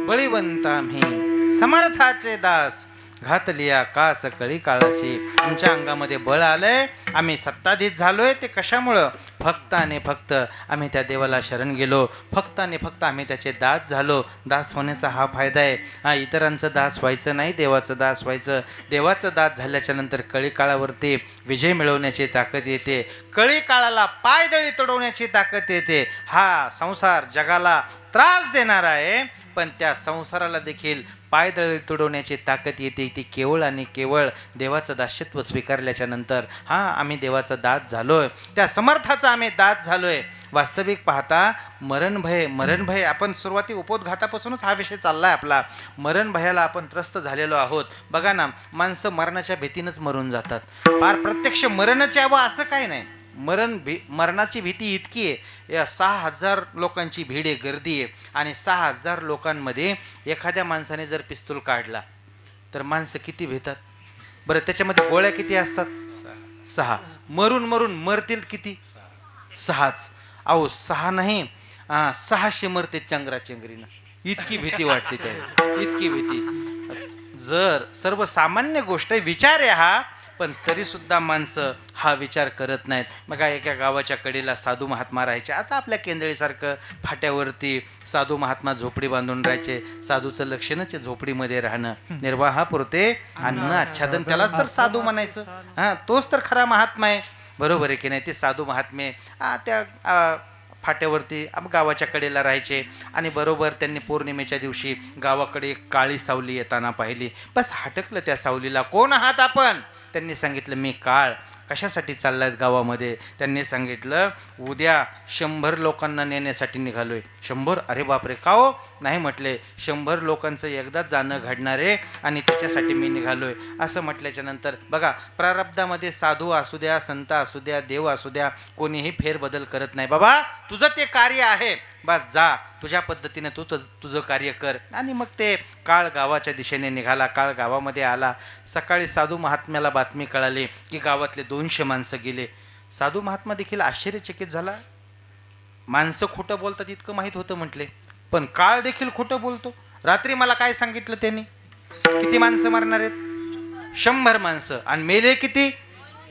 बळीवंता आम्ही समर्थाचे दास, घातलिया कास कळी काळाशी. आमच्या अंगामध्ये बळ आलंय, आम्ही सत्ताधीश झालोय. ते कशामुळं? फक्त आणि फक्त आम्ही त्या देवाला शरण गेलो, फक्त आणि फक्त आम्ही त्याचे दास झालो. दास होण्याचा हा फायदा आहे. हा, इतरांचं दास व्हायचं नाही, देवाचं दास व्हायचं. देवाचं दास झाल्याच्या नंतर कळी काळावरती विजय मिळवण्याची ताकद येते. कळी काळाला पायदळी तोडवण्याची ताकद येते. हा संसार जगाला त्रास देणारा आहे, पण त्या संसाराला देखील पायदळी तुडवण्याची ताकद येते ती केवळ आणि केवळ देवाचं दास्यत्व स्वीकारल्याच्या नंतर. हां, आम्ही देवाचा दास झालोय, त्या समर्थाचा आम्ही दास झालोय. वास्तविक पाहता मरण भय आपण सुरुवाती उपोद्घातापासूनच हा विषय चाललाय आपला. मरण भयाला आपण त्रस्त झालेलो आहोत. बघा ना, माणसं मरणाच्या भीतीनंच मरून जातात. फार प्रत्यक्ष मरणच यावं असं काही नाही. मरणाची भीती इतकी आहे, या 6,000 लोकांची भीड आहे, गर्दी आहे, आणि 6,000 लोकांमध्ये एखाद्या माणसाने जर पिस्तूल काढला तर माणसं किती भेतात बरं? त्याच्यामध्ये गोळ्या किती असतात? 6. मरून मरतील किती? 6च. अहो 6 नाही, 600 मरते चंगराचंगरीनं. इतकी भीती वाटते त्या, इतकी भीती. जर सर्वसामान्य गोष्ट आहे, विचार आहे हा, पण तरी सुद्धा माणसं हा विचार करत नाहीत. मग एका गावाच्या कडेला साधू महात्मा राहायचे. आता आपल्या केंद्रेसारखं फाट्यावरती साधू महात्मा झोपडी बांधून राहायचे. साधूचं लक्षणच झोपडीमध्ये राहणं, निर्वाहापुरते अन्न आच्छादन, त्यालाच तर साधू म्हणायचं. हां, तोच तर खरा महात्मा आहे, बरोबर आहे की नाही? ते साधू महात्मे त्या फाट्यावरती गावाच्या कडेला राहायचे. आणि बरोबर त्यांनी पौर्णिमेच्या दिवशी गावाकडे एक काळी सावली येताना पाहिली. बस हटकलं त्या सावलीला. कोण आहात आपण? त्यांनी सांगितलं, मी काळ. कशासाठी चाललायत गावामध्ये? त्यांनी सांगितलं, उद्या 100 लोकांना नेण्यासाठी निघालोय. 100? अरे बापरे, का हो? नाही म्हटले, 100 लोकांचं एकदाच जाणं घडणार आहे आणि त्याच्यासाठी मी निघालोय. असं म्हटल्याच्या नंतर बघा, प्रारब्धामध्ये साधू असू द्या, संत असू द्या, देव असू द्या, कोणीही फेरबदल करत नाही. बाबा, तुझं ते कार्य आहे, बस जा, तुझ्या पद्धतीने तू तुझं कार्य कर. आणि मग ते काळ गावाच्या दिशेने निघाला. काळ गावामध्ये आला. सकाळी साधू महात्म्याला बातमी कळाली की गावातले 200 माणसं गेले. साधू महात्मा देखील आश्चर्यचकित झाला. माणसं खोटं बोलतात इतकं माहीत होतं म्हटले, पण काळ देखील खोटं बोलतो. रात्री मला काय सांगितलं त्यांनी? किती माणसं मारणार आहेत? 100 माणसं. आणि मेले किती?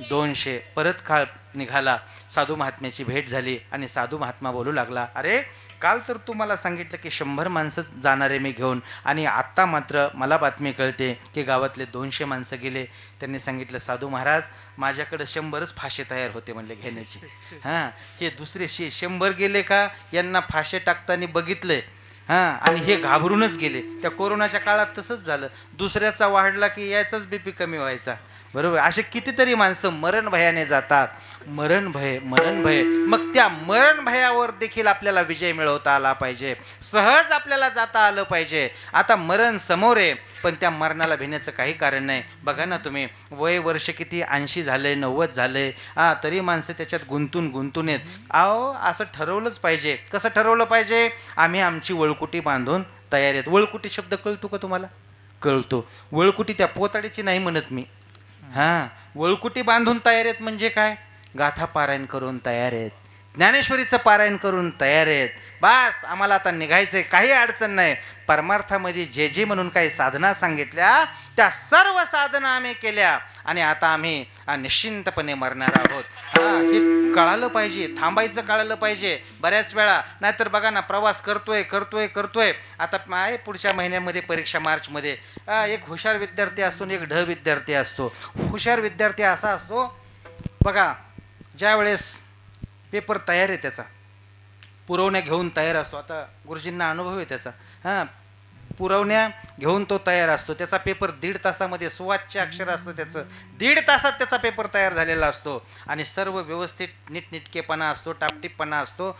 200. परत काळ निघाला. साधू महात्म्याची भेट झाली आणि साधू महात्मा बोलू लागला, अरे काल तर तू मला सांगितलं की 100 माणसं जाणारे मी घेऊन, आणि आत्ता मात्र मला बातमी कळते की गावातले 200 माणसं गेले. त्यांनी सांगितलं, साधू महाराज, माझ्याकडे 100च फाशे तयार होते म्हणले घेण्याची. हां, हे दुसरे 100 गेले का? यांना फाशे टाकताना बघितलंय. हां, आणि हे घाबरूनच गेले. त्या कोरोनाच्या काळात तसंच झालं. दुसऱ्याचा वाढला की याचाच BP कमी व्हायचा, बरोबर? असे कितीतरी माणसं मरण भयाने जातात. मरण भय. मग त्या मरण भयावर देखील आपल्याला विजय मिळवता आला पाहिजे, सहज आपल्याला जाता आलं पाहिजे. आता मरण समोर आहे, पण त्या मरणाला भिण्याचं काही कारण नाही. बघा ना तुम्ही, वय वर्ष किती 80 झाले, 90 झाले, तरी माणसं त्याच्यात गुंतून येत. अहो, असं ठरवलंच पाहिजे. कसं ठरवलं पाहिजे? आम्ही आमची वळकुटी बांधून तयार आहेत. वळकुटी शब्द कळतो का तुम्हाला? कळतो. वळकुटी त्या पोताडीची नाही म्हणत मी. हां, वळकुटी बांधून तयार आहेत म्हणजे काय? गाथा पारायण करून तयार आहेत, ज्ञानेश्वरीचं पारायण करून तयार आहेत. बस, आम्हाला आता निघायचंय, काही अडचण नाही. परमार्थामध्ये जे जे म्हणून काही साधना सांगितल्या, त्या सर्व साधना आम्ही केल्या आणि आता आम्ही निश्चिंतपणे मरणार आहोत. हे कळालं पाहिजे, थांबायचं कळालं पाहिजे बऱ्याच वेळा. नाहीतर बघा ना, प्रवास करतोय. आता पुढच्या महिन्यामध्ये परीक्षा, मार्चमध्ये. एक हुशार विद्यार्थी असतो आणि एक ढ विद्यार्थी असतो. हुशार विद्यार्थी असा असतो बघा, ज्या वेळेस पेपर तयार आहे, त्याचा पुरवण्या घेऊन तयार असतो. आता गुरुजींना अनुभव आहे त्याचा. हां, पुरवण्या घेऊन तो तयार असतो. त्याचा पेपर 1.5 तासामध्ये, सुवाच्य अक्षर असतं त्याचं, 1.5 तासात त्याचा पेपर तयार झालेला असतो. आणि सर्व व्यवस्थित नीटनेटकेपणा असतो, टापटीपणा असतो.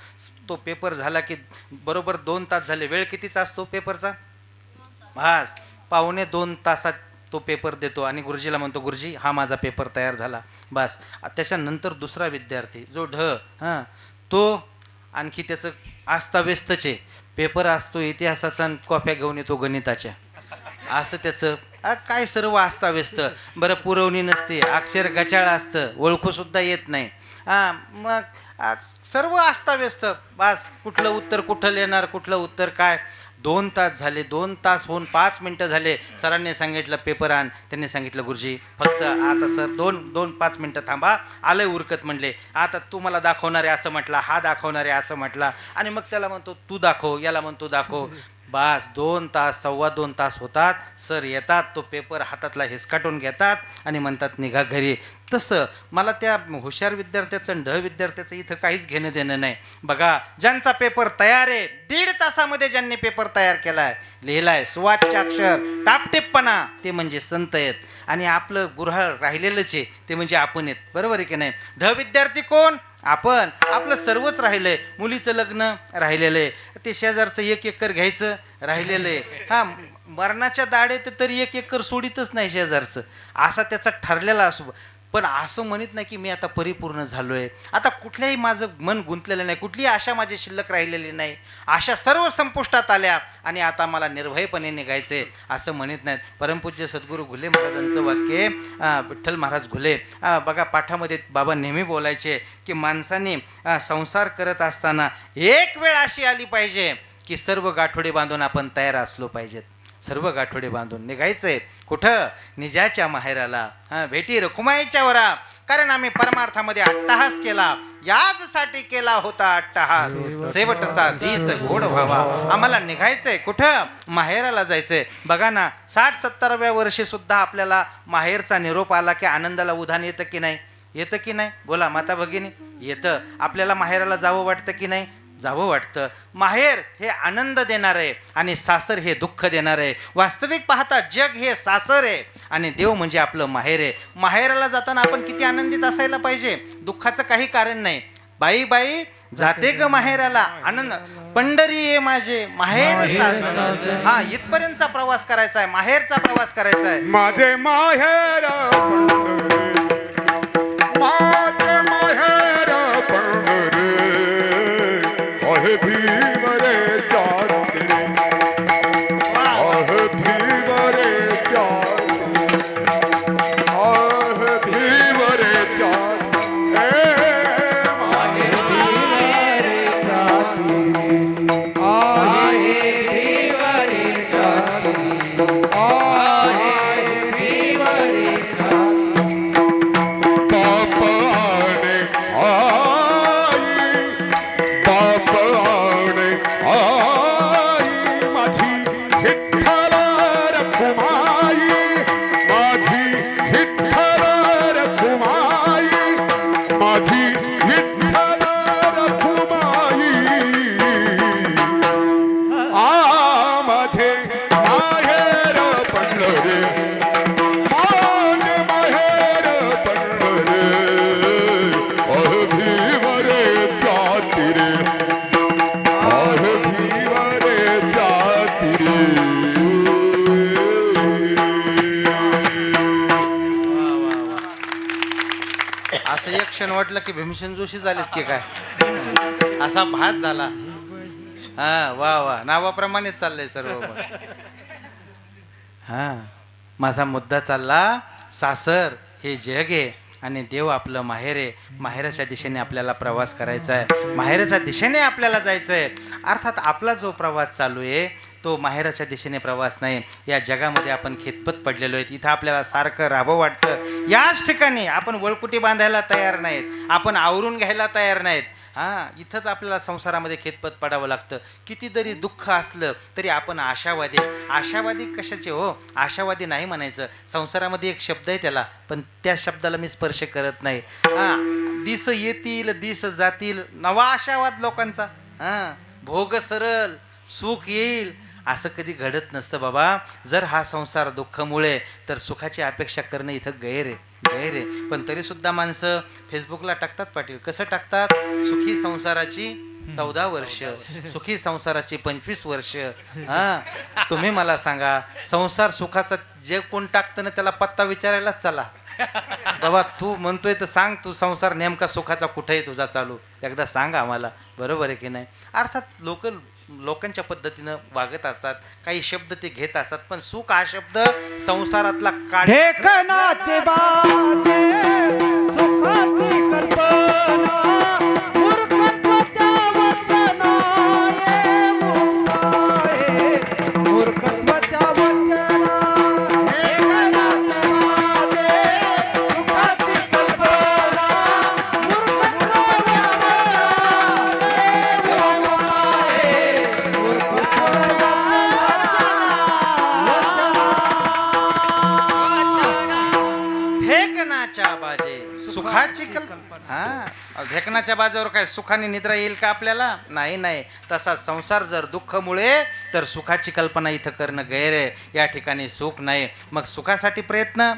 तो पेपर झाला की बरोबर 2 तास झाले. वेळ कितीचा असतो पेपरचा? बस, 1.25-2 तासात तो पेपर देतो आणि गुरुजीला म्हणतो, गुरुजी हा माझा पेपर तयार झाला. बस, त्याच्यानंतर दुसरा विद्यार्थी जो ढ, हां, तो आणखी त्याचं आस्ताव्यस्तच आहे. पेपर असतो इतिहासाचा आणि कॉप्या घेऊन येतो गणिताच्या. असं त्याचं काय सर्व अस्ताव्यस्त. बरं, पुरवणी नसते, अक्षर गचाळ असतं, ओळखूसुद्धा येत नाही. मग सर्व अस्ताव्यस्त. बस, कुठलं उत्तर कुठं येणार, कुठलं उत्तर काय. 2 तास झाले, 2 तास होऊन 5 मिनटं झाले. सरांनी सांगितलं पेपर आण. त्यांनी सांगितलं गुरुजी फक्त आता सर 5 मिनटं थांबा, आलंय उरकत म्हणले. आता तू मला दाखवणार आहे असं म्हटला, हा दाखवणार आहे असं म्हटला, आणि मग त्याला म्हणतो तू दाखव, याला म्हणतो दाखव. बस 2 तास, 2.25 तास होतात. सर येतात, तो पेपर हातातला हिसकाटून घेतात आणि म्हणतात निघा घरी. तसं मला त्या हुशार विद्यार्थ्याचं आणि ढ विद्यार्थ्याचं इथं काहीच घेणं देणं नाही. बघा ज्यांचा पेपर तयार आहे, 1.5 तासामध्ये ज्यांनी पेपर तयार केलाय, लिहिलाय, सुवाच्य अक्षर, टापटिप्पणा, ते म्हणजे संत आहेत. आणि आपलं गुऱ्हाळ राहिलेलंच आहे ते म्हणजे आपण आहेत. बरोबर आहे की नाही? ढ विद्यार्थी कोण? आपण. आपलं सर्वच राहिलंय. मुलीचं लग्न राहिलेलं आहे, ते शेजारचं 1 एकर घ्यायचं राहिलेलं आहे. हां, मरणाच्या दाढेत तरी 1 एकर सोडीतच नाही शेजारचं, असा त्याचा ठरलेला असो. पण असं म्हणत नाही की मी आता परिपूर्ण झालो आहे, आता कुठल्याही माझं मन गुंतलेलं नाही, कुठलीही आशा माझी शिल्लक राहिलेली नाही, आशा सर्व संपुष्टात आल्या आणि आता मला निर्भयपणे निघायचे असं म्हणत नाहीत. परमपूज्य सद्गुरू घुले महाराजांचं वाक्य, विठ्ठल महाराज घुले बघा पाठामध्ये बाबा नेहमी बोलायचे की माणसाने संसार करत असताना एक वेळ अशी आली पाहिजे की सर्व गाठोडे बांधून आपण तयार असलो पाहिजेत. सर्व गाठोडे बांधून निघायचंय कुठं? निजाच्या माहेराला, भेटी रखुमाईच्या वरा. कारण आम्ही परमार्थामध्ये अट्टहास केला, याचसाठी केला होता अट्टहास, शेवटचा दिस गोड व्हावा. आम्हाला निघायचंय कुठं? माहेराला जायचंय. बघा ना, 60-70व्या वर्षी सुद्धा आपल्याला माहेरचा निरोप आला की आनंदाला उधाण येतं की नाही? येतं की नाही? बोला माता भगिनी, येतं. आपल्याला माहेराला जावं वाटतं की नाही? जावं वाटतं. माहेर हे आनंद देणार आहे आणि सासर हे दुःख देणार आहे. वास्तविक पाहता जग हे सासर आहे आणि देव म्हणजे आपलं माहेर आहे. माहेराला जाताना आपण किती आनंदित असायला पाहिजे, दुःखाचं काही कारण नाही. बाई बाई जाते ग माहेराला, आनंद पंढरी आहे माझे माहेर सासर. हा, इथपर्यंतचा प्रवास करायचा आहे, माहेरचा प्रवास करायचा आहे. माझे माहेर माझे माहेर आहे भीम रे चालते, आहे भीम रे चालते, आहे भीम रे चालते, आहे भीम रे चालते, आहे भीम रे चालते, आहे भीम रे चालते. बाप आणे आई, बाप आणे आई, माझी विठ्ठल रखुमाई, माझी विठ्ठल रखुमाई, माझी विठ्ठल रखुमाई. माझे माहेर पंढरे, माझे माहेर पंढरे, आहे भीम रे जाती रे, आहे भीम रे जाती रे. असं एक क्षण वाटलं की भीमसेन जोशी झालेत की काय, असा भात झाला. हा, वा वा, नावाप्रमाणेच चाललंय सर्व. हा, माझा मुद्दा चालला, सासर हे जग आहे आणि देव आपलं माहेर आहे. माहेराच्या दिशेने आपल्याला प्रवास करायचा आहे, माहेराच्या दिशेने आपल्याला जायचं आहे. अर्थात आपला जो प्रवास चालू आहे तो माहेराच्या दिशेने प्रवास नाही. या जगामध्ये आपण खितपत पडलेलो आहेत. इथं आपल्याला सारखं राहावं वाटतं, याच ठिकाणी आपण वळकुटी बांधायला तयार नाहीत, आपण आवरून घ्यायला तयार नाहीत. हां, इथंच आपल्याला संसारामध्ये खेतपत पडावं लागतं. किती जरी दुःख असलं तरी आपण आशावादी. आशावादी कशाचे हो? आशावादी नाही म्हणायचं. संसारामध्ये एक शब्द आहे त्याला, पण त्या शब्दाला मी स्पर्श करत नाही. हां, दिस येतील दिस जातील, नवा आशावाद लोकांचा. हां, भोग सरळ, सुख येईल, असं कधी घडत नसतं बाबा. जर हा संसार दुःखमुळे, तर सुखाची अपेक्षा करणं इथं गैर आहे, गैर आहे. पण तरी सुद्धा माणसं फेसबुकला टाकतात. पाटील कसं टाकतात? सुखी संसाराची 14 वर्ष, सुखी संसाराची 25 वर्ष. हां, तुम्ही मला सांगा, संसार सुखाचा जे कोण टाकतं ना त्याला पत्ता विचारायलाच चला बाबा. तू म्हणतोय तर सांग, तू संसार नेमका सुखाचा कुठे आहे तुझा चालू, एकदा सांग आम्हाला. बरोबर आहे की नाही? अर्थात लोकांच्या पद्धतीनं वागत असतात, काही शब्द ते घेत असतात, पण सुख हा शब्द संसारातला ढेकणाचे बाजे सुखाची कल्पना, मूर्खत्वाच्या वचनाये मुक्ताये, सुखाची कल्पना हा झेकणाच्या बाजूवर काय सुखाने निद्रा येईल का आपल्याला? नाही नाही. तसा संसार जर दुःखमुळे तर सुखाची कल्पना इथं करणं गैर आहे. या ठिकाणी सुख नाही. मग सुखासाठी प्रयत्न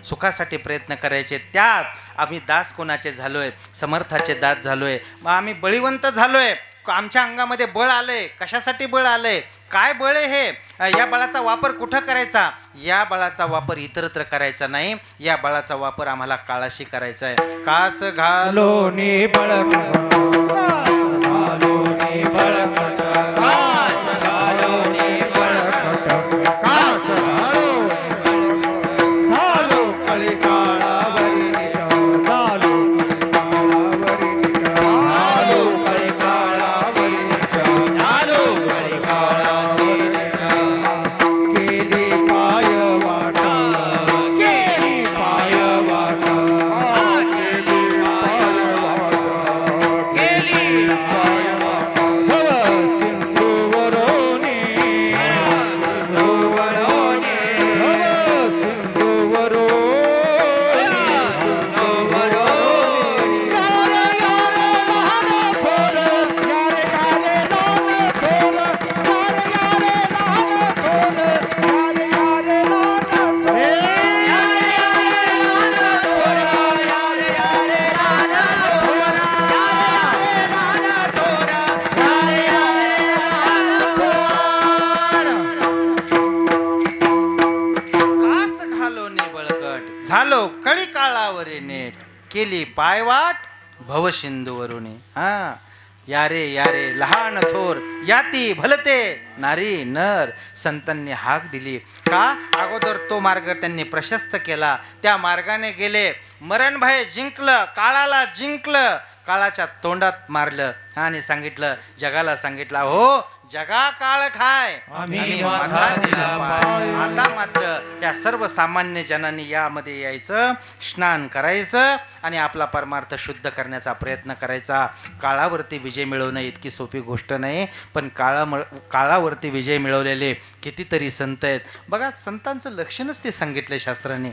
सुखासाठी प्रयत्न करायचे. त्याच आम्ही दास कोणाचे झालोय? समर्थाचे दास झालोय. मग आम्ही बळीवंत झालोय. आमच्या अंगामध्ये बळ आलंय. कशासाठी बळ आलंय? काय बळ आहे हे? या बळाचा वापर कुठं करायचा? या बळाचा वापर इतरत्र करायचा नाही. या बळाचा वापर आम्हाला काळाशी करायचा आहे. कास घालो लोणी बळकट घालोनी बळकट कास घालोनी बळकट कास झालो कळी काळावरी झालो कळी काळावरी झालो कळी काळावरी केली पाय वाटा केली पाय वाटा झालो कळी काळावरी नेट केली पायवाट भवसिंधूवरून. यारे यारे लहान थोर याती भलते नारी नर. संतांनी हाक दिली का? अगोदर तो मार्ग त्यांनी प्रशस्त केला. त्या मार्गाने गेले. मरण भय जिंकलं. काळाला जिंकलं. काळाच्या तोंडात मारलं आणि सांगितलं, जगाला सांगितलं, हो जगा काळ खाय आम्ही माथा दिलं पाय. आता मात्र या सर्वसामान्य जनांनी यामध्ये यायचं, स्नान करायचं आणि आपला परमार्थ शुद्ध करण्याचा प्रयत्न करायचा. काळावरती विजय मिळवणं इतकी सोपी गोष्ट नाही. पण काळावरती विजय मिळवलेले कितीतरी संत आहेत बघा. संतांचं लक्षणच ते सांगितलंय शास्त्राने.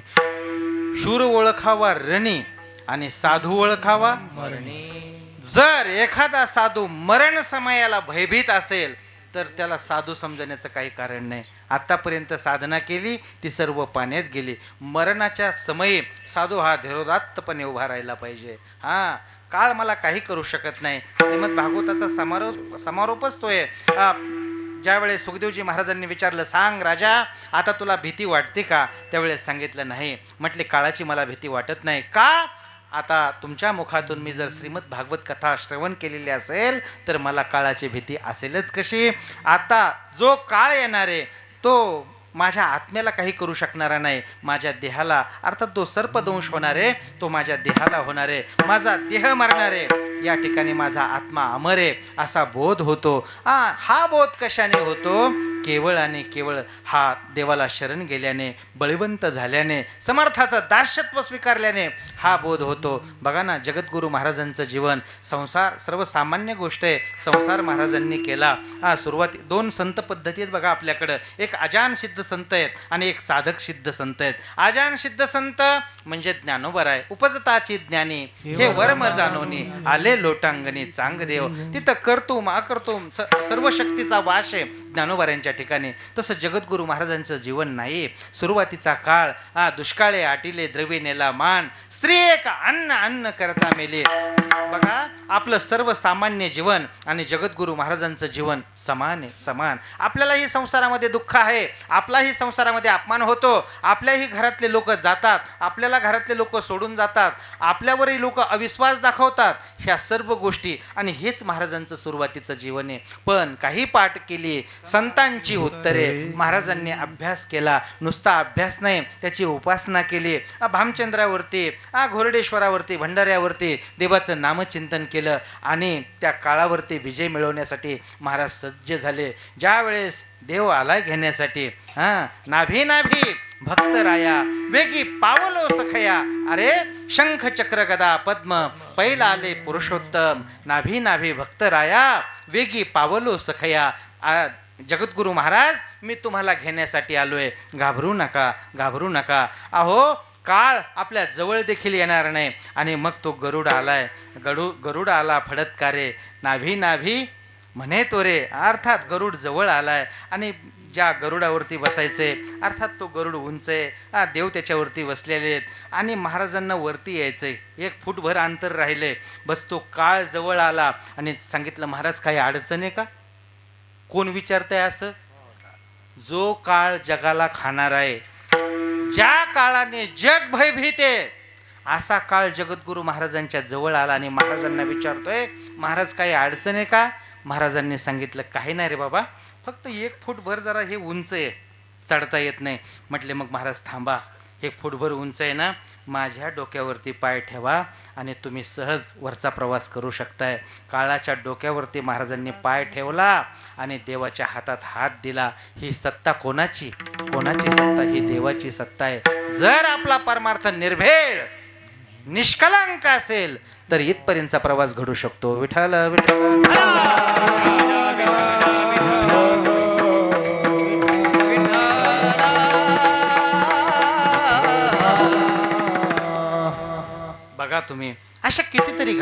शूर ओळखावा रणी आणि साधू ओळखावा मरणी. जर एखादा साधू मरण समयाला भयभीत असेल तर त्याला साधू समजण्याचं काही कारण नाही. आतापर्यंत साधना केली ती सर्व पाण्यात गेली. मरणाच्या समयी साधू हा धीरोदात्तपणे उभा राहिला पाहिजे. काळ मला काही करू शकत नाही. श्रीमद भागवताचा समारोपच तो आहे. ज्यावेळेस सुखदेवजी महाराजांनी विचारलं, सांग राजा आता तुला भीती वाटते का? त्यावेळेस सांगितलं नाही. म्हटले काळाची मला भीती वाटत नाही. का? आता तुमच्या मुखातून मी जर श्रीमद भागवत कथा श्रवण केलेली असेल तर मला काळाची भीती असेलच कशी? आता जो काळ येणार आहे तो माझ्या आत्म्याला काही करू शकणारा नाही. माझ्या देहाला अर्थात तो सर्पदंश होणार आहे तो माझ्या देहाला होणार आहे. माझा देह मरणार आहे. या ठिकाणी माझा आत्मा अमर आहे असा बोध होतो. हा बोध कशाने होतो? केवळ आणि केवळ हा देवाला शरण गेल्याने, बळीवंत झाल्याने, समर्थाचं दास्यत्व स्वीकारल्याने हा बोध होतो. बघा ना, जगद्गुरू महाराजांचं जीवन संसार सर्वसामान्य गोष्ट आहे. संसार महाराजांनी केला. सुरुवाती 2 संत पद्धती आहेत बघा आपल्याकडं. एक अजान सिद्ध संत आहेत आणि एक साधक सिद्ध संत आहेत. अजान सिद्ध संत म्हणजे ज्ञानोबर आहे. उपजताची ज्ञानी हे वर्म जाणोनी आले लोटांगणी चांग देव. तिथं कर्तुम अकर्तुम सर्व शक्तीचा वास आहे ज्ञानोबाऱ्यांच्या ठिकाणी. तसं जगद्गुरू महाराजांचं जीवन नाही. सुरुवातीचा काळ दुष्काळे आटिले द्रव्य नेला मान, स्त्री एक अन्न अन्न करता मेले. बघा आपलं सर्वसामान्य जीवन आणि जगद्गुरू महाराजांचं जीवन समान आहे, समान. आपल्यालाही संसारामध्ये दुःख आहे, आपलाही संसारामध्ये अपमान होतो, आपल्याही घरातले लोक जातात, आपल्याला घरातले लोक सोडून जातात, आपल्यावरही लोक अविश्वास दाखवतात. ह्या सर्व गोष्टी आणि हेच महाराजांचं सुरुवातीचं जीवन आहे. पण काही पाठ केली, संतांची उत्तरे, महाराजांनी अभ्यास केला. नुसता अभ्यास नाही, त्याची उपासना केली. भामचंद्रावरती, घोरडेश्वरावरती, भंडाऱ्यावरती देवाचं नामचिंतन केलं आणि त्या काळावरती विजय मिळवण्यासाठी महाराज सज्ज झाले. ज्या वेळेस देव आला घेण्यासाठी नाभी नाभी भक्त राया वेगी पावलो सखया. अरे शंख चक्र गदा पद्म पैला आले पुरुषोत्तम. नाभी नाभी भक्त राया वेगी पावलो सखया. जगद्गुरू महाराज मी तुम्हाला घेण्यासाठी आलोय, घाबरू नका, घाबरू नका. अहो काळ आपल्या जवळ देखील येणार नाही. आणि मग तो गरुड आलाय, गरुड आला फडत कारे, नाभी नाभी म्हणे तो रे. अर्थात गरुड जवळ आलाय आणि ज्या गरुडावरती बसायचे, अर्थात तो गरुड उंच आहे, देव त्याच्यावरती बसलेले आहेत आणि महाराजांना वरती यायचंय. 1 फूटभर अंतर राहिले. बस तो काळ जवळ आला आणि सांगितलं, महाराज काही अडचण आहे का? कोण विचारतंय असं? जो काळ जगाला खाणार आहे, ज्या काळाने जग भयभीत आहे, असा काळ जगद्गुरु महाराजांच्या जवळ आला आणि महाराजांना विचारतोय, महाराज काही अडचण आहे का? महाराजांनी सांगितलं, काही नाही रे बाबा, फक्त 1 फूटभर जरा हे उंच आहे, चढता येत नाही. म्हटले, मग महाराज थांबा, 1 फूटभर उंच आहे ना, माझ्या डोक्यावरती पाय ठेवा आणि तुम्ही सहज वरचा प्रवास करू शकताय. काळाच्या डोक्यावरती महाराजांनी पाय ठेवला आणि देवाच्या हातात हात दिला. ही सत्ता कोणाची? कोणाची सत्ता? ही देवाची सत्ता आहे. जर आपला परमार्थ निर्भेळ निष्कलंक असेल तर इथपर्यंतचा प्रवास घडू शकतो. विठ्ठल विठ्ठल. बघा तुम्ही, अशा कितीतरी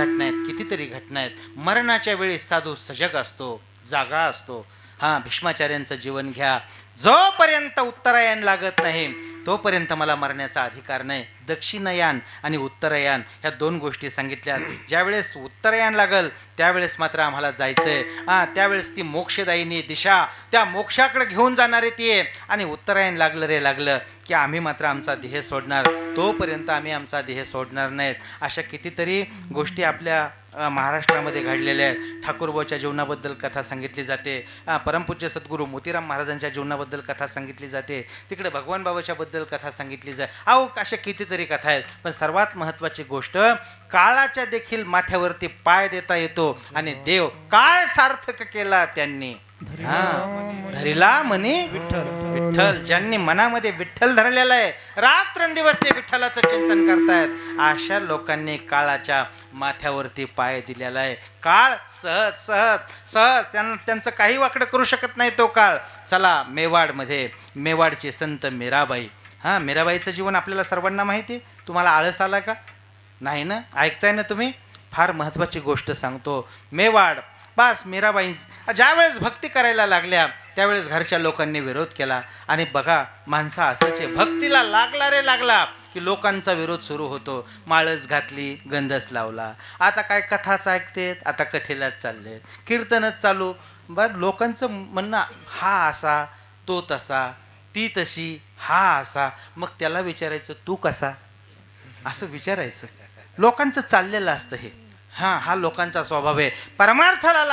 घटना आहेत. मरणाच्या वेळी साधू सजग असतो, जागा असतो. भीष्माचार्यांचं जीवन घ्या. जोपर्यंत उत्तरायण लागत नाही तोपर्यंत मला मरण्याचा अधिकार नाही. दक्षिणयान आणि उत्तरायण ह्या 2 गोष्टी सांगितल्या. ज्यावेळेस उत्तरायण लागल त्यावेळेस मात्र आम्हाला जायचंय. त्यावेळेस ती मोक्षदायिनी दिशा, त्या मोक्षाकडे घेऊन जाणारे ती आहे. आणि उत्तरायण लागलं की आम्ही मात्र आमचा ध्येय सोडणार. तोपर्यंत आम्ही आमचा ध्येय सोडणार नाहीत. अशा कितीतरी गोष्टी आपल्या महाराष्ट्रामध्ये घडलेल्या आहेत. ठाकूरबाच्या जीवनाबद्दल कथा सांगितली जाते. परमपूज्य सद्गुरू मोतीराम महाराजांच्या जीवनाबद्दल कथा सांगितली जाते. तिकडे भगवान बाबाच्या बद्दल कथा सांगितली जाते. अशा कितीतरी कथा आहेत. पण सर्वात महत्त्वाची गोष्ट, काळाच्या देखील माथ्यावरती पाय देता येतो आणि देव काळ सार्थक केला त्यांनी. धरिला म्हणे विठ्ठल. ज्यांनी मनामध्ये विठ्ठल धरलेला आहे, रात्रंदिवस ते विठ्ठलाचं चिंतन करतायत, अशा लोकांनी काळाच्या माथ्यावरती पाय दिलेला आहे. काळ सहज सहज सहज त्यांचं काही वाकडं करू शकत नाही तो काळ. चला मेवाडमध्ये, मेवाडचे संत मीराबाई. मीराबाईचं जीवन आपल्याला सर्वांना माहिती आहे. तुम्हाला आळस आला का? नाही ना? ऐकताय ना तुम्ही? फार महत्त्वाची गोष्ट सांगतो. मेवाड, बस मीराबाई ज्यावेळेस भक्ती करायला लागल्या त्यावेळेस घरच्या लोकांनी विरोध केला. आणि बघा, माणसा असंच आहे, भक्तीला लागला की लोकांचा विरोध सुरू होतो. माळच घातली, गंधच लावला. आता काय कथाच ऐकतेत, आता कथेलाच चाललेत, कीर्तनच चालू. बघ, लोकांचं म्हणणं हा असा, तो तसा, ती तशी, हा असा. मग त्याला विचारायचं तू कसा, असं विचारायचं. लोकांचं चाललेलं असतं हे. हा लोकांचा स्वभाव आहे. परमार्थाला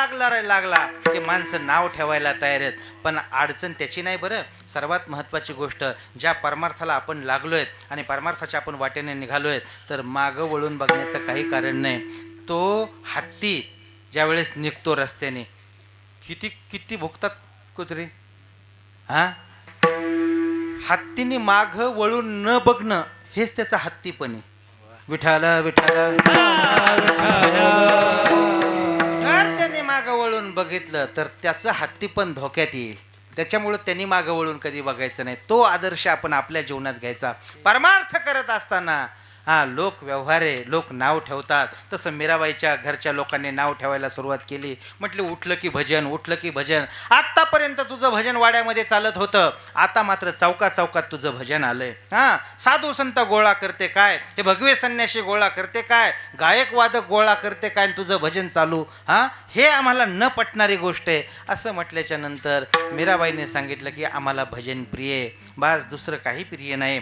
लागला की माणसं नाव ठेवायला तयार आहेत. पण अडचण त्याची नाही बरं. सर्वात महत्त्वाची गोष्ट, ज्या परमार्थाला आपण लागलोय आणि परमार्थाच्या आपण वाटेने निघालोय, तर मागं वळून बघण्याचं काही कारण नाही. तो हत्ती ज्यावेळेस निघतो रस्त्याने, किती भुकतात कुत्री. हत्तीने मागं वळून न बघणं हेच त्याचा हत्तीपणी. विठ्ठल विठ्ठल. जर त्याने मागं वळून बघितलं तर त्याचं हत्ती पण धोक्यात येईल. त्याच्यामुळे त्यांनी मागं वळून कधी बघायचं नाही. तो आदर्श आपण आपल्या जीवनात घ्यायचा. परमार्थ करत असताना लोक व्यवहारे, लोक नाव ठेवतात. तसं मीराबाईच्या घरच्या लोकांनी नाव ठेवायला सुरुवात केली. म्हटले उठलं की भजन. आत्तापर्यंत तुझं भजन वाड्यामध्ये चालत होतं, आता मात्र चौकात तुझं भजन आलंय. साधू संत गोळा करते काय, हे भगवे संन्यासी गोळा करते काय, गायक वादक गोळा करते काय, तुझं भजन चालू. हे आम्हाला न पटणारी गोष्ट आहे. असं म्हटल्याच्या नंतर मीराबाईने सांगितलं की आम्हाला भजन प्रिय आहे, बास दुसरं काही प्रिय नाही.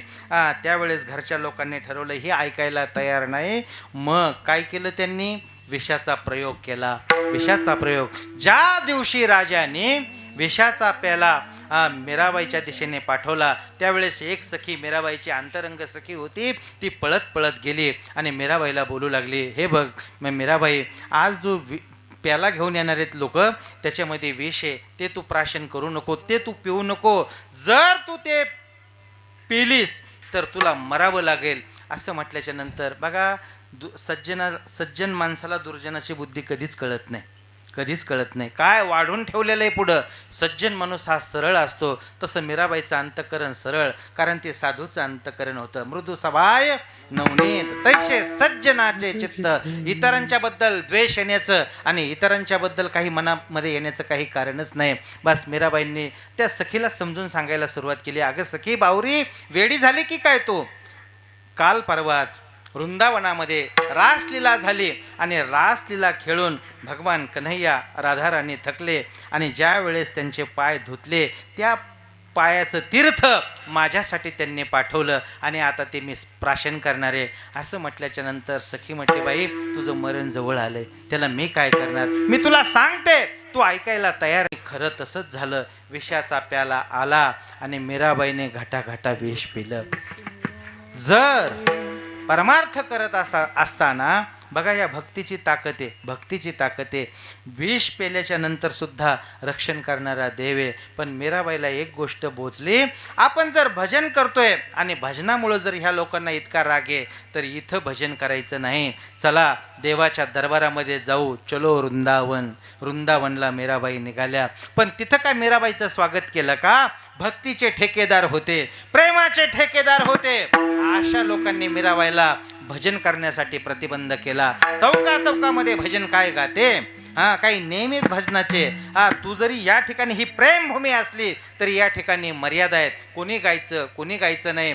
त्यावेळेस घरच्या लोकांनी ठरवलं हे ऐकायला तयार नाही. मग काय केलं त्यांनी? विषाचा प्रयोग केला. विषाचा प्रयोग. ज्या दिवशी राजाने विषाचा प्याला मीराबाईच्या दिशेने पाठवला, त्यावेळेस एक सखी, मीराबाईची अंतरंग सखी होती, ती पळत गेली आणि मीराबाईला बोलू लागली, हे बघ मीराबाई, आज जो प्याला घेऊन येणार आहेत लोक, त्याच्यामध्ये विष आहे, ते तू प्राशन करू नको, ते तू पिऊ नको. जर तू ते पिलीस तर तुला मरावं लागेल. असं म्हटल्याच्या नंतर बघा, सज्जन माणसाला दुर्जनाची बुद्धी कधीच कळत नाही. कधीच कळत नाही. काय वाढून ठेवलेलं आहे पुढं. सज्जन माणूस हा सरळ असतो, तसं मीराबाईचं अंतकरण सरळ, कारण ते साधूचं अंतकरण होतं. मृदू सभाय नवनीत तैसे सज्जनाचे चित्त. इतरांच्या बद्दल द्वेष येण्याचं आणि इतरांच्या बद्दल काही मनामध्ये येण्याचं काही कारणच नाही. बस मीराबाईंनी त्या सखीला समजून सांगायला सुरुवात केली. अगं सखी बावरी, वेडी झाली की काय तू? काल परवाच वृंदावनामध्ये रासलीला झाली आणि रासलीला खेळून भगवान कन्हैया राधाराणी थकले आणि ज्या वेळेस त्यांचे पाय धुतले त्या पायाचं तीर्थ माझ्यासाठी त्यांनी पाठवलं आणि आता ते मी प्राशन करणार आहे. असं म्हटल्याच्या नंतर सखी म्हटली, बाई तुझं मरण जवळ आलंय, त्याला मी काय करणार, मी तुला सांगते, तू ऐकायला तयार. खरं तसंच झालं. विषाचा प्याला आला आणि मीराबाईने घाटाघाटा विष पिलं. जर परमार्थ करत असताना बघा या भक्तीची ताकद आहे, भक्तीची ताकद आहे. विष पेल्याच्या नंतर सुद्धा रक्षण करणारा देव आहे. पण मीराबाईला एक गोष्ट बोचली, आपण जर भजन करतोय आणि भजनामुळं जर ह्या लोकांना इतका राग आहे तर इथं भजन करायचं नाही. चला देवाच्या दरबारामध्ये जाऊ, चलो वृंदावन. वृंदावनला मीराबाई निघाल्या. पण तिथं काय मीराबाईचं स्वागत केलं का? भक्तीचे ठेकेदार होते, प्रेमाचे ठेकेदार होते. अशा लोकांनी मीराबाईला भजन करण्यासाठी प्रतिबंध केला. चौकामध्ये भजन काय गाते? काही नियमित भजनाचे. तू जरी या ठिकाणी ही प्रेमभूमी असली तरी या ठिकाणी मर्यादा आहेत. कोणी गायचं कोणी गायचं नाही.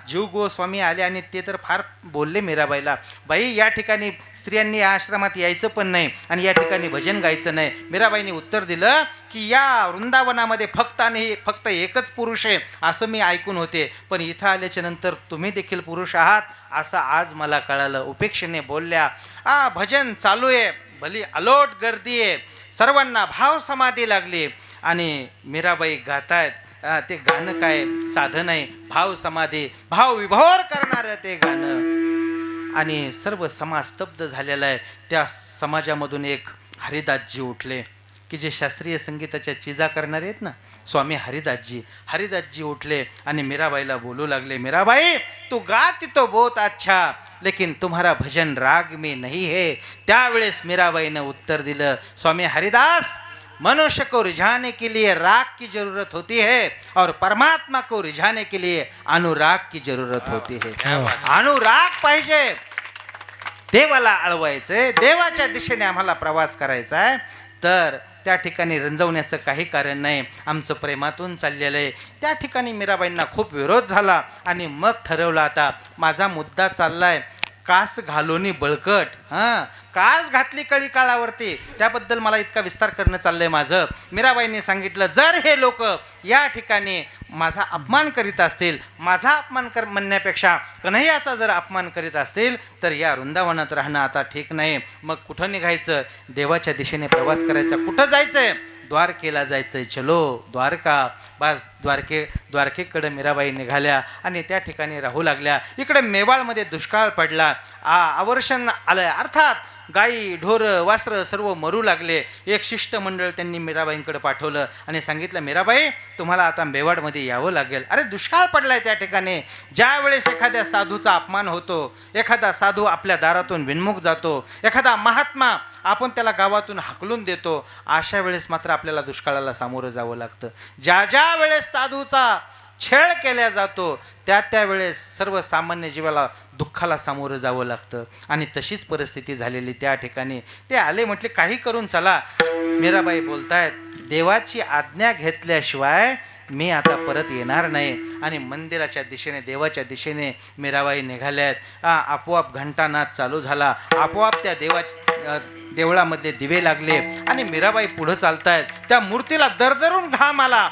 जीव गोस्वामी आले आणि ते तर फार बोलले मीराबाईला, बाई या ठिकाणी स्त्रियांनी या आश्रमात यायचं पण नाही आणि या ठिकाणी भजन गायचं नाही. मीराबाईंनी उत्तर दिलं की या वृंदावनामध्ये फक्त आणि फक्त एकच पुरुष आहे असं मी ऐकून होते, पण इथं आल्याच्या नंतर तुम्ही देखील पुरुष आहात असं आज मला कळालं. उपेक्षेने बोलल्या. भजन चालू आहे, भली अलोट गर्दी आहे, सर्वांना भाव समाधी लागली आणि मीराबाई गातायत. ते गाणं काय साधन आहे, भाव समाधी, भाव विभोर करणारं ते गाणं. आणि सर्व समाज स्तब्ध झालेला आहे. त्या समाजामधून एक हरिदासजी उठले की जे शास्त्रीय संगीताच्या चिजा करणारे आहेत ना, स्वामी हरिदासजी उठले आणि मीराबाईला बोलू लागले, मीराबाई तू गाती तो बहुत अच्छा, लेकिन तुम्हारा भजन राग में नहीं है. त्यावेळेस मीराबाईनं उत्तर दिलं, स्वामी हरिदास, मनुष्य को रिझाने के लिए राग की जरूरत होती है और परमात्मा को रिझाने के लिए अनुराग की जरूरत होती है. अनुराग पाहिजे, देवाला अळवायचंय, देवाच्या दिशेने आम्हाला प्रवास करायचा आहे, तर त्या ठिकाणी रंजवण्याचं काही कारण नाही. आमचं प्रेमातून चाललेलं आहे. त्या ठिकाणी मीराबाईंना खूप विरोध झाला आणि मग ठरवलं, आता माझा मुद्दा चाललाय कास घालोनी बळकट. कास घातली कळी काळावरती, त्याबद्दल मला इतका विस्तार करणं चाललंय माझं. मीराबाईंनी सांगितलं, जर हे लोक या ठिकाणी माझा अपमान करीत असतील, माझा अपमान म्हणण्यापेक्षा कन्हैयाचा जर अपमान करीत असतील तर या वृंदावनात राहणं आता ठीक नाही. मग कुठं निघायचं? देवाच्या दिशेने प्रवास करायचा. कुठं जायचंय? द्वारकेला जायचंय. चलो द्वारका. बस द्वारकेकडे मीराबाई निघाल्या आणि त्या ठिकाणी राहू लागल्या. इकडे मेवाळमध्ये दुष्काळ पडला, आवर्षण आलं, अर्थात गाई ढोरं वासरं सर्व मरू लागले. एक शिष्टमंडळ त्यांनी मीराबाईंकडे पाठवलं आणि सांगितलं, मीराबाई तुम्हाला आता मेवाडमध्ये यावं लागेल. अरे दुष्काळ पडलाय त्या ठिकाणी. ज्या वेळेस एखाद्या साधूचा अपमान होतो, एखादा साधू आपल्या दारातून विन्मुख जातो, एखादा महात्मा आपण त्याला गावातून हाकलून देतो, अशा वेळेस मात्र आपल्याला दुष्काळाला सामोरं जावं लागतं. ज्या वेळेस साधूचा छळ केला जातो त्या वेळेस सर्वसामान्य जीवाला दुःखाला सामोरं जावं लागतं. आणि तशीच परिस्थिती झालेली त्या ठिकाणी. ते आले, म्हटले काही करून चला. मीराबाई बोलतायत, देवाची आज्ञा घेतल्याशिवाय मी आता परत येणार नाही. आणि मंदिराच्या दिशेने, देवाच्या दिशेने मीराबाई निघाल्यात. आपोआप घंटानाद चालू झाला. आपोआप त्या देवळामधले दिवे लागले आणि मीराबाई पुढे चालतायत. त्या मूर्तीला दरदरून घाम आला.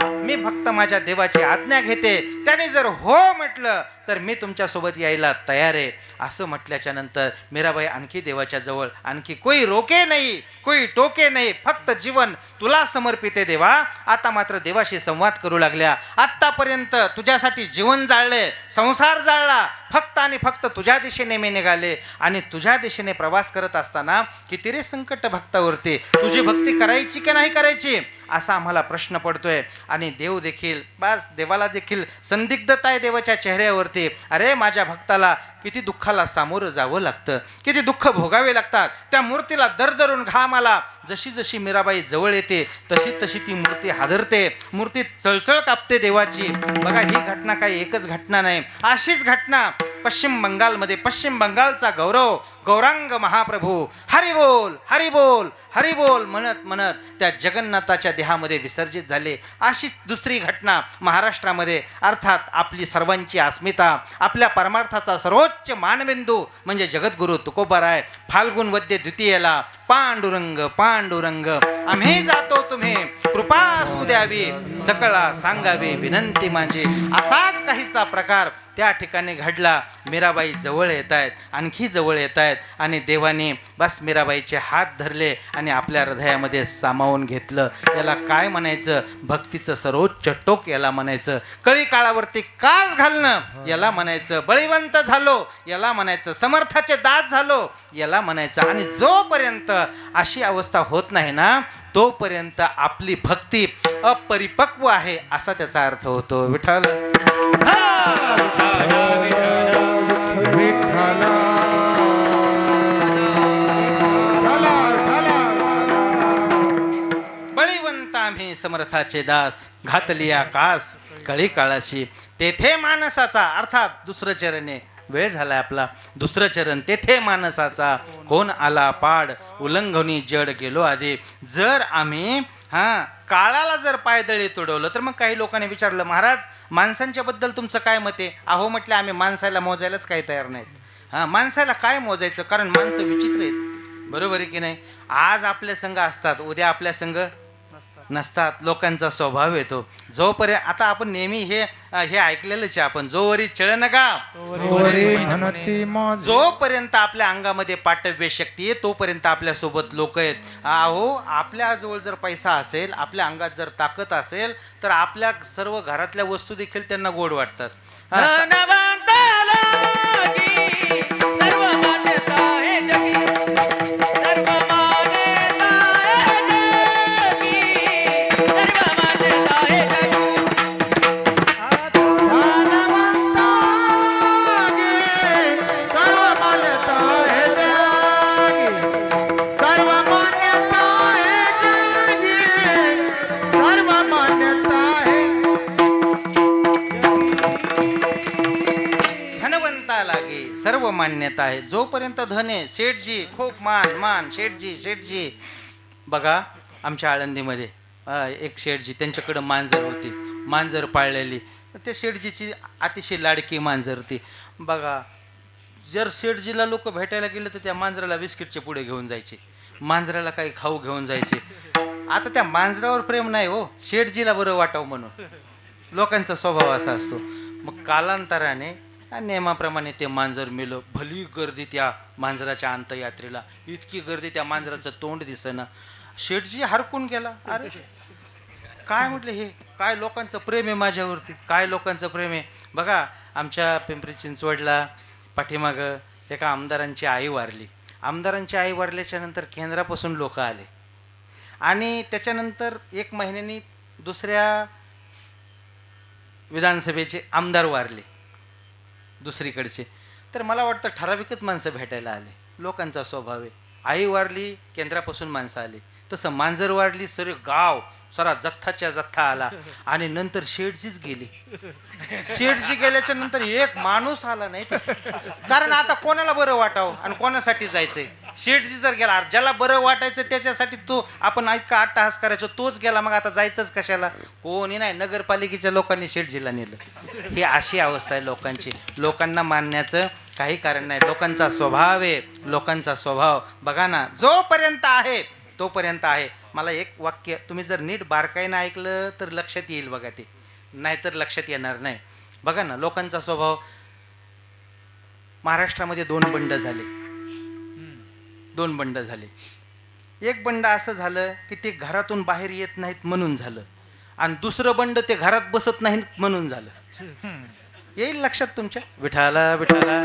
मी फक्त माझ्या देवाची आज्ञा घेते, त्याने जर हो म्हटलं तर मी तुमच्यासोबत यायला तयार आहे. असं म्हटल्याच्या नंतर मीराबाई आणखी देवाच्या जवळ, आणखी कोई रोके नाही, कोई टोके नाही, फक्त जीवन तुला समर्पित आहे देवा. आता मात्र देवाशी संवाद करू लागल्या. आत्तापर्यंत तुझ्यासाठी जीवन जाळले, संसार जाळला, फक्त आणि फक्त तुझ्या दिशेने मी निघाले आणि तुझ्या दिशेने प्रवास करत असताना किती रे संकट भक्तावरती. तुझी भक्ती करायची की नाही करायची असा आम्हाला प्रश्न पडतोय. आणि देव देखील, बस देवाला देखील संदिग्धता आहे देवाच्या चेहऱ्यावरती. होते, अरे माझ्या भक्ताला किती दुःखाला सामोरं जावं लागतं, किती दुःख भोगावे लागतात. त्या मूर्तीला दरदरून घाम आला. जशी जशी मीराबाई जवळ येते तशी तशी ती मूर्ती हादरते, मूर्ती चळचळ कापते देवाची. बघा, ही घटना काही एकच घटना नाही. अशीच घटना पश्चिम बंगालमध्ये, पश्चिम बंगालचा गौरव गौरांग महाप्रभू हरी बोल हरी बोल हरी बोल म्हणत म्हणत त्या जगन्नाथाच्या देहामध्ये विसर्जित झाले. अशीच दुसरी घटना महाराष्ट्रामध्ये, अर्थात आपली सर्वांची अस्मिता, आपल्या परमार्थाचा सर्वोच्च मानबिंदू म्हणजे जगद्गुरु तुकोबाराय फाल्गुन वद्य द्वितीयेला पांडुरंग पांडुरंग आम्ही जातो तुम्ही कृपा असू द्यावी सकळा सांगावी विनंती माझी. असाच काहीचा प्रकार त्या ठिकाणी घडला. मीराबाई जवळ येत आहेत, आणखी जवळ येत आहेत आणि देवाने बस मीराबाईचे हात धरले आणि आपल्या हृदयामध्ये सामावून घेतलं. याला काय म्हणायचं? भक्तीचं सर्वोच्च टोक याला म्हणायचं. कळी काळावरती कास घालणं याला म्हणायचं. बळीवंत झालो याला म्हणायचं. समर्थाचे दास झालो याला म्हणायचं. आणि जोपर्यंत अशी अवस्था होत नाही ना, तोपर्यंत आपली भक्ती अपरिपक्व आहे असा त्याचा अर्थ होतो. विठ्ठल बळीवंत आम्ही समर्थाचे दास, घातली आकाश कळी काळाशी. तेथे मानसाचा, अर्थात दुसरं चरण आहे, वेळ झालाय आपला. दुसरं चरण, तेथे मानसाचा कोण आला पाड, उल्लंघनी जड गेलो आधी. जर आम्ही काळाला जर पायदळी तुडवलं तर मग काही लोकांनी विचारलं, महाराज माणसांच्या बद्दल तुमचं काय मत आहे? अहो म्हटलं, आम्ही माणसाला मोजायलाच काही तयार नाहीत. माणसाला काय मोजायचं? कारण माणसं विचित्र आहेत, बरोबर आहे की नाही? आज आपल्या संघ असतात, उद्या आपल्या संघ नसतात. लोकांचा स्वभाव येतो. जोपर्यंत, आता आपण नेहमी हे ऐकलेलंच आहे आपण, जोवरी चळन गा जोपर्यंत आपल्या अंगामध्ये पाटव्य शक्ती आहे तोपर्यंत आपल्या सोबत लोक आहेत. अहो, आपल्या जवळ जर पैसा असेल, आपल्या अंगात जर ताकद असेल तर आपल्या सर्व घरातल्या वस्तू देखील त्यांना गोड वाटतात. सर्व मान्यता आहे. जोपर्यंत धन आहे, शेठजी खूप मान मान, शेठजी शेठजी. बघा, आमच्या आळंदीमध्ये एक शेठजी, त्यांच्याकडं मांजर होती, मांजर पाळलेली. त्या शेठजीची अतिशय लाडकी मांजर होती. बघा, जर शेठजीला लोक भेटायला गेले तर त्या मांजराला बिस्किटचे पुढे घेऊन जायचे, मांजराला काही खाऊ घेऊन जायचे. आता त्या मांजरावर प्रेम नाही हो, शेठजीला बरं वाटावं म्हणून. लोकांचा स्वभाव असा असतो. मग कालांतराने नियमाप्रमाणे ते मांजर मेलं. भली गर्दी त्या मांजराच्या अंत्ययात्रेला, इतकी गर्दी, त्या मांजराचं तोंड दिसेना. शेठजी हरकून गेला. अरे काय म्हटलं, हे काय लोकांचं प्रेम आहे माझ्यावरती, काय लोकांचं प्रेम आहे. बघा, आमच्या पिंपरी चिंचवडला पाठीमागं एका आमदारांची आई वारली. आमदारांची आई वारल्याच्या नंतर केंद्रापासून लोक आले आणि त्याच्यानंतर 1 महिन्यानी दुसऱ्या विधानसभेचे आमदार वारले दुसरीकडचे. तर मला वाटतं ठराविकच माणसं भेटायला आले. लोकांचा स्वभाव आहे, आई वारली केंद्रापासून माणसं आली, तसं मांजर वारली सर गाव सारा जथ्थाच्या जथ्था आला. आणि नंतर शेठजीच गेली. शेठजी गेल्याच्या नंतर एक माणूस आला नाही. कारण आता कोणाला बरं वाटावं आणि कोणासाठी जायचंय? शेठजी जर गेला, ज्याला बरं वाटायचं त्याच्यासाठी तो आपण इतका अट्टहास करायचो, तोच गेला, मग आता जायचंच कशाला? कोणी नाही. नगरपालिकेच्या लोकांनी शेठजीला नेलं. ही अशी अवस्था आहे लोकांची. लोकांना मानण्याचं काही कारण नाही. लोकांचा स्वभाव आहे, लोकांचा स्वभाव. बघा ना, जोपर्यंत आहे तोपर्यंत आहे. मला एक वाक्य तुम्ही जर नीट बारकाईनं ऐकलं तर लक्षात येईल बघा, ते नाहीतर लक्षात येणार नाही. बघा ना, लोकांचा स्वभाव. महाराष्ट्रामध्ये 2 बंड झाले. 2 बंड झाले. एक बंड असं झालं की ते घरातून बाहेर येत नाहीत म्हणून झालं, आणि दुसरं बंड ते घरात बसत नाहीत म्हणून झालं. येईल लक्षात तुमच्या. विठाला विठाला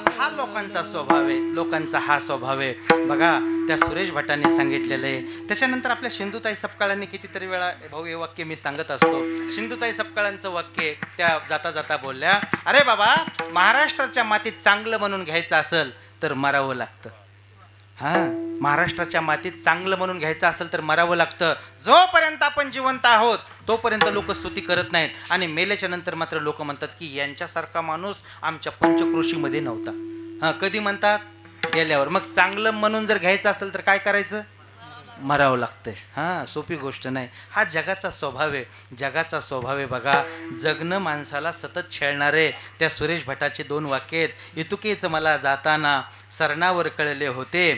हा लोकांचा स्वभाव आहे, लोकांचा हा स्वभाव आहे. बघा त्या सुरेश भटांनी सांगितलेलं आहे. त्याच्यानंतर आपल्या सिंधुताई सपकाळांनी कितीतरी वेळा भाऊ हे वाक्य मी सांगत असतो. सिंधुताई सपकाळांचं वाक्य त्या जाता जाता बोलल्या, अरे बाबा महाराष्ट्राच्या मातीत चांगलं म्हणून घ्यायचं असेल तर मरावं लागतं. हां, महाराष्ट्राच्या मातीत चांगलं म्हणून घ्यायचं असेल तर मरावं लागतं. जोपर्यंत आपण जिवंत आहोत तोपर्यंत लोक स्तुती करत नाहीत, आणि मेल्याच्या नंतर मात्र लोक म्हणतात की यांच्यासारखा माणूस आमच्या पंचक्रोशीमध्ये नव्हता. हां, कधी म्हणतात? गेल्यावर. मग चांगलं म्हणून जर घ्यायचं असेल तर काय करायचं? मरावं लागतंय. हां, सोपी गोष्ट नाही. हा जगाचा स्वभाव आहे, जगाचा स्वभाव आहे. बघा जगणं माणसाला सतत छेळणारे. त्या सुरेश भटाचे 2 वाक्य आहेत, इतुकेच मला जाताना सरणावर कळले होते,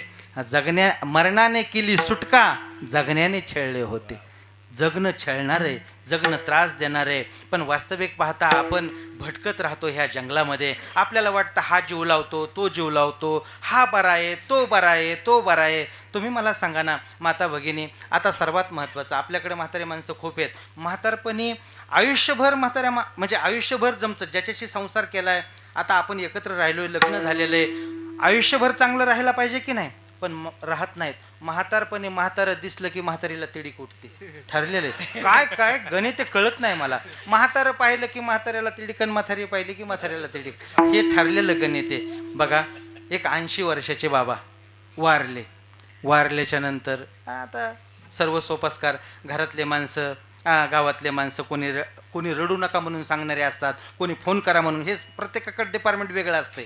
मरणाने केली सुटका, जगण्याने छेळले होते. जगणं छळणारे, जगणं त्रास देणारे, पण वास्तविक पाहता आपण भटकत राहतो ह्या जंगलामध्ये. आपल्याला वाटतं हा जीव लावतो, तो जीव लावतो, हा बरा आहे, तो बरा आहे, तो बरा आहे. तुम्ही मला सांगा ना माता भगिनी, आता सर्वात महत्त्वाचं, आपल्याकडे म्हातारे माणसं खूप आहेत. म्हातारपणी आयुष्यभर म्हणजे आयुष्यभर जमतं, ज्याच्याशी संसार केला आहे, आता आपण एकत्र राहिलो आहे, लग्न झालेलं आहे, आयुष्यभर चांगलं राहायला पाहिजे की नाही? पण राहत नाहीत. म्हातारपणे म्हातारं दिसलं की म्हातारीला तिडीक उठते. ठरलेले काय काय गणित कळत नाही मला. म्हातारं पाहिलं की म्हाताऱ्याला तिडीक, आणि म्हातारी पाहिली की म्हाताऱ्याला तिडीक, हे ठरलेलं गणित आहे. बघा एक 80 वर्षाचे बाबा वारले. वारल्याच्या नंतर आता सर्व सोपस्कार, घरातले माणसं, गावातले माणसं, कोणी रडू नका म्हणून सांगणारे असतात, कोणी फोन करा म्हणून. हे प्रत्येकाकडे डिपार्टमेंट वेगळं असते.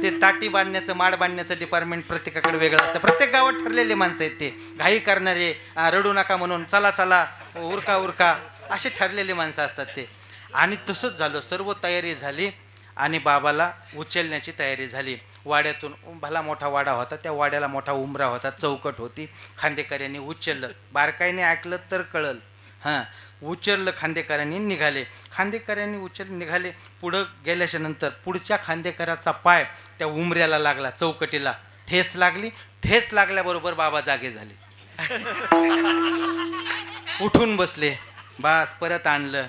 ते ताटी बांधण्याचं, माड बांधण्याचं डिपार्टमेंट प्रत्येकाकडे वेगळं असतं. प्रत्येक गावात ठरलेले माणसं आहेत ते, घाई करणारे, रडू नका म्हणून, चला चला उरका उरका, असे ठरलेले माणसं असतात ते. आणि तसंच झालं, सर्व तयारी झाली आणि बाबाला उचलण्याची तयारी झाली. वाड्यातून भला मोठा वाडा होता, त्या वाड्याला मोठा उंबरा होता, चौकट होती. खांदेकऱ्यांनी उचललं, बारकाईने ऐकलं तर कळलं. हां, उचललं खांदेकऱ्यांनी, निघाले. खांदेकऱ्यांनी उचललं, निघाले. पुढं गेल्याच्या नंतर पुढच्या खांदेकराचा पाय त्या उंबऱ्याला लागला, चौकटीला ठेच लागली. ठेच लागल्याबरोबर बाबा जागे झाले, उठून बसले. बास परत आणलं,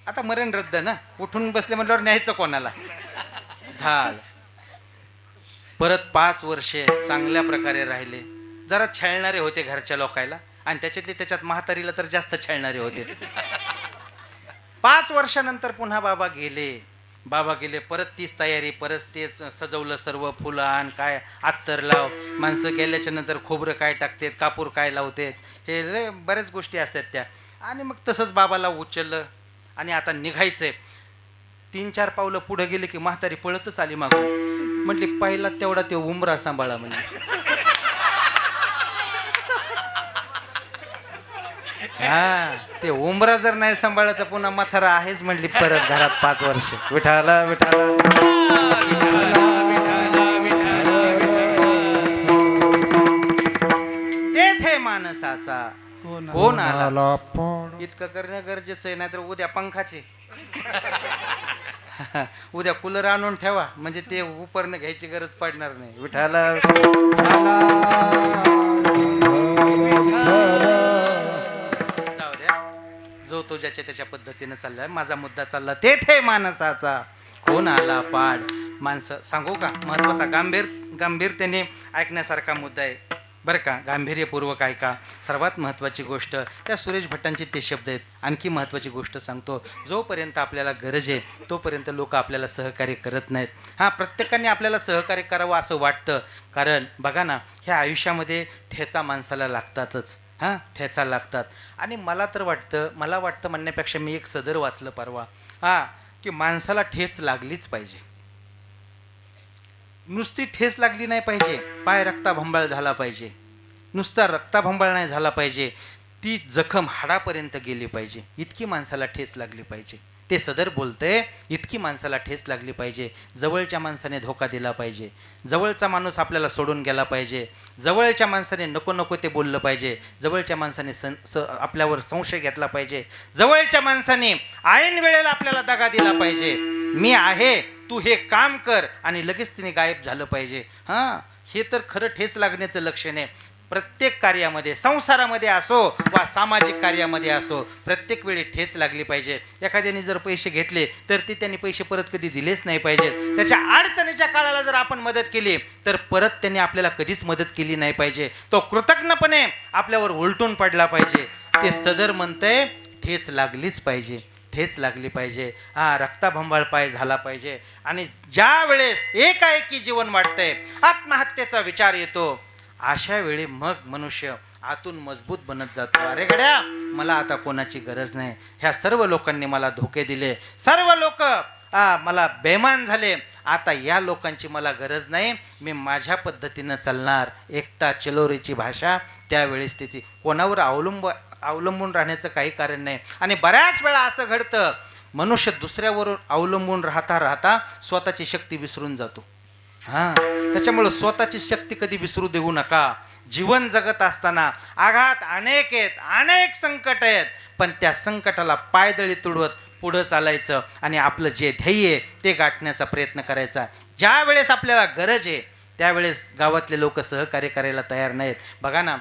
आता मरण रद्द ना, उठून बसले म्हटल्यावर न्यायचं कोणाला? झालं. परत 5 वर्षे चांगल्या प्रकारे राहिले. जरा छळणारे होते घरच्या लोकायला, आणि त्याच्यात म्हातारीला तर जास्त छळणारे होते. 5 वर्षानंतर पुन्हा बाबा गेले. परत तीच तयारी, परत तेच सजवलं, सर्व फुलं आण, काय अत्तर लाव. माणसं गेल्याच्या नंतर खोबरं काय टाकतात, कापूर काय लावतात, हे बऱ्याच गोष्टी असतात त्या. आणि मग तसंच बाबाला उचललं आणि आता निघायचंय. 3-4 पावलं पुढे गेले की म्हातारी पळतच आली मागून. म्हटली पहिला तेवढा ते उंबरा सांभाळा म्हणजे. हा, ते उंबरा जर नाही सांभाळलं तर पुन्हा म्हातारा आहेच म्हटली परत घरात 5 वर्ष. विठाला विठाला तेथे माणसाचा कोण आला. इतकं करणं गरजेचं आहे, नाहीतर उद्या पंखाचे उद्या कूलर आणून ठेवा, म्हणजे ते उपरनं घ्यायची गरज पडणार नाही. विठाला जाऊ द्या, जो तो ज्याच्या त्याच्या पद्धतीनं चाललाय. माझा मुद्दा चालला, तेथे माणसाचा कोण आला पाड. माणसं सांगू का, महत्वाचा गंभीरतेने ऐकण्यासारखा मुद्दा आहे बरं का, गांभीर्यपूर्वक ऐका. सर्वात महत्त्वाची गोष्ट त्या सुरेश भटांचे ते शब्द आहेत. आणखी महत्त्वाची गोष्ट सांगतो, जोपर्यंत आपल्याला गरज आहे तोपर्यंत लोक आपल्याला सहकार्य करत नाहीत. हां, प्रत्येकाने आपल्याला सहकार्य करावं असं वाटतं, कारण बघा ना, ह्या आयुष्यामध्ये ठेचा माणसाला लागतातच. हां, ठेचा लागतात. आणि मला वाटतं म्हणण्यापेक्षा मी एक सदर वाचलं परवा, की माणसाला ठेच लागलीच पाहिजे. नुसती ठेच लागली नाही पाहिजे, पाय रक्ताभंबाळ झाला पाहिजे. नुसता रक्ताभंबाळ नाही झाला पाहिजे, ती जखम हाडापर्यंत गेली पाहिजे, इतकी माणसाला ठेच लागली पाहिजे. ते सदर बोलतंय, इतकी माणसाला ठेच लागली पाहिजे. जवळच्या माणसाने धोका दिला पाहिजे, जवळचा माणूस आपल्याला सोडून गेला पाहिजे, जवळच्या माणसाने नको नको ते बोललं पाहिजे, जवळच्या माणसाने आपल्यावर संशय घेतला पाहिजे, जवळच्या माणसाने ऐन वेळेला आपल्याला दगा दिला पाहिजे. मी आहे, तू हे काम कर, आणि लगेच तिने गायब झालं पाहिजे. हां, हे तर खरं ठेच लागण्याचं लक्षण आहे. प्रत्येक कार्यामध्ये, संसारामध्ये असो वा सामाजिक कार्यामध्ये असो, प्रत्येक वेळी ठेच लागली पाहिजे. एखाद्याने जर पैसे घेतले तर ते त्यांनी पैसे परत कधी दिलेच नाही पाहिजेत. त्याच्या अडचणीच्या काळाला जर आपण मदत केली तर परत त्यांनी आपल्याला कधीच मदत केली नाही पाहिजे. तो कृतज्ञपणे आपल्यावर उलटून पडला पाहिजे. ते सदर म्हणतंय ठेच लागलीच पाहिजे, ठेच लागली पाहिजे. रक्ताभंबाळ पाय झाला पाहिजे. आणि ज्या वेळेस एकाएकी जीवन वाटतंय, आत्महत्येचा विचार येतो, अशा वेळी मग मनुष्य आतून मजबूत बनत जातो. अरे गड्या, मला आता कोणाची गरज नाही. ह्या सर्व लोकांनी मला धोके दिले, सर्व लोक मला बेमान झाले, आता या लोकांची मला गरज नाही. मी माझ्या पद्धतीनं चालणार. एकटा चिलोरीची भाषा. त्यावेळेस तिथे कोणावर अवलंबून राहण्याचं काही कारण नाही. आणि बऱ्याच वेळा असं घडतं, मनुष्य दुसऱ्यावर अवलंबून राहता राहता स्वतःची शक्ती विसरून जातो. त्याच्यामुळं स्वतःची शक्ती कधी विसरू देऊ नका. जीवन जगत असताना आघात अनेक आहेत, अनेक संकट आहेत, पण त्या संकटाला पायदळी तुडवत पुढं चालायचं आणि आपलं जे ध्येय आहे ते गाठण्याचा प्रयत्न करायचा. ज्या वेळेस आपल्याला गरज आहे त्यावेळेस गावातले लोक सहकार्य करायला तयार नाहीत. बघा ना,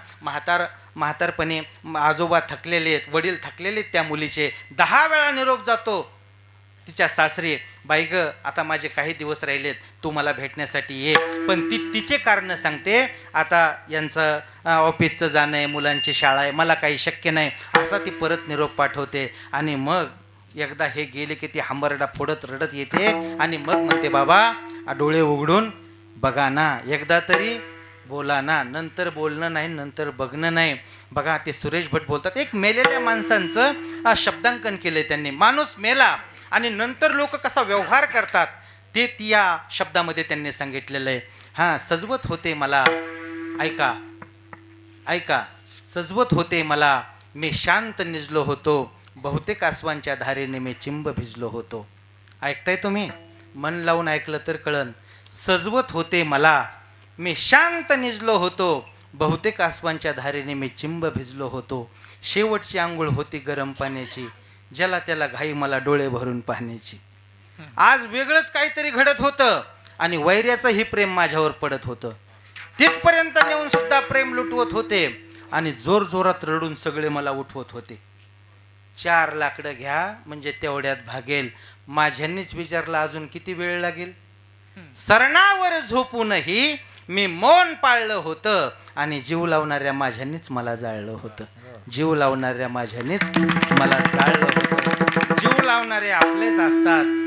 म्हातारपणी आजोबा थकलेले आहेत, वडील थकलेले आहेत, त्या मुलीचे 10 वेळा निरोप जातो तिच्या सासरी, बाई ग आता माझे काही दिवस राहिलेत, तू मला भेटण्यासाठी ये. पण ती तिचे कारण सांगते, आता यांचं ऑफिसचं जाणं आहे, मुलांची शाळा आहे, मला काही शक्य नाही, असा ती परत निरोप पाठवते. आणि मग एकदा हे गेले की ती हंबरडा फोडत रडत येते आणि मग म्हणते, बाबा डोळे उघडून बघा ना, एकदा तरी बोला ना. नंतर बोलणं नाही, नंतर बघणं नाही. बघा, ते सुरेश भट बोलतात, एक मेलेल्या माणसांचं शब्दांकन केलंय त्यांनी. माणूस मेला आणि नंतर लोक कसा व्यवहार करतात ते या शब्दामध्ये त्यांनी सांगितलेलं आहे. सजवत होते मला, ऐका, सजवत होते मला, मी शांत निजलो होतो, बहुतेक आसवांच्या धारेने मी चिंब भिजलो होतो. ऐकताय तुम्ही? मन लावून ऐकलं तर कळन. सजवत होते मला, मी शांत निजलो होतो, बहुतेक आसवांच्या धारेने मी चिंब भिजलो होतो. शेवटची आंघोळ होती गरम पाण्याची, ज्याला त्याला घाई मला डोळे भरून पाहण्याची. आज वेगळंच काहीतरी घडत होतं आणि वैर्याचंही प्रेम माझ्यावर पडत होतं. तिथपर्यंत नेऊन सुद्धा प्रेम लुटवत होते आणि जोर जोरात रडून सगळे मला उठवत होते. 4 लाकडं घ्या म्हणजे तेवढ्यात भागेल. माझ्यांनीच विचारलं अजून किती वेळ लागेल. सरणावर झोपूनही मी मौन पाळलं होतं आणि जीव लावणाऱ्या माझ्यांनीच मला जाळलं होतं. जीव लावणाऱ्या माझ्यानीच मला जाळलं होतं. जीव लावणारे आपलेच असतात.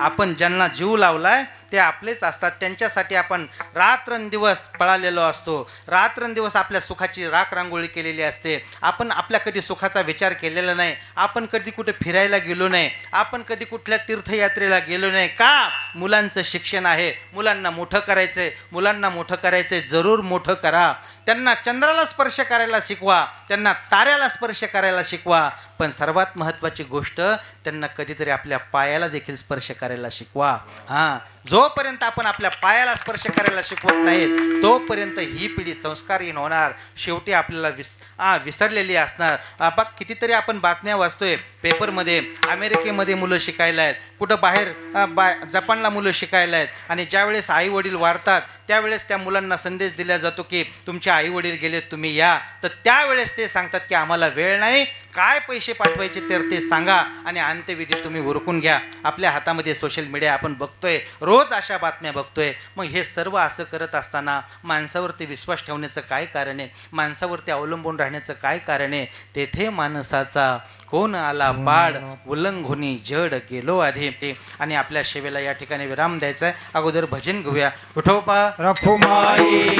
आपण ज्यांना जीव लावलाय ते आपलेच असतात. त्यांच्यासाठी आपण रात्रंदिवस पळालेलो असतो. रात्रंदिवस आपल्या सुखाची राख रांगोळी केलेली असते. आपण आपल्या कधी सुखाचा विचार केलेला नाही. आपण कधी कुठे फिरायला गेलो नाही. आपण कधी कुठल्या तीर्थयात्रेला गेलो नाही. का? मुलांचं शिक्षण आहे, मुलांना मोठं करायचंय, मुलांना मोठं करायचंय. जरूर मोठं करा. त्यांना चंद्राला स्पर्श करायला शिकवा, त्यांना ताऱ्याला स्पर्श करायला शिकवा, पण सर्वात महत्त्वाची गोष्ट त्यांना कधीतरी आपल्या पायाला देखील स्पर्श करायला शिकवा. जोपर्यंत आपण आपल्या पायाला स्पर्श करायला शिकवत नाहीत तोपर्यंत ही पिढी संस्कारहीन होणार. शेवटी आपल्याला विसरलेली असणार. बघ, कितीतरी आपण बातम्या वाचतोय पेपरमध्ये, अमेरिकेमध्ये मुलं शिकायला आहेत, कुठं बाहेर जपानला मुलं शिकायला आहेत. आणि ज्यावेळेस आई वडील वारतात त्यावेळेस त्या मुलांना संदेश दिला जातो की तुमचे आई वडील गेलेत, तुम्ही या. तर त्यावेळेस ते सांगतात की आम्हाला वेळ नाही, काय पैसे पाठवायचे तर ते सांगा आणि अंत्यविधी तुम्ही उरकून घ्या. आपल्या हातामध्ये सोशल मीडिया आपण बघतोय, रोज अशा बातम्या बघतोय. मग हे सर्व असं करत असताना माणसावरती विश्वास ठेवण्याचं काय कारण आहे? माणसावरती अवलंबून राहण्याचं काय कारण आहे? तेथे माणसाचा कोण आला पाड, उल्लंघुनी जड गेलो आधी. आणि आपल्या सेवेला या ठिकाणी विराम द्यायचा आहे. अगोदर भजन घेऊया. विठोबा रखुमाई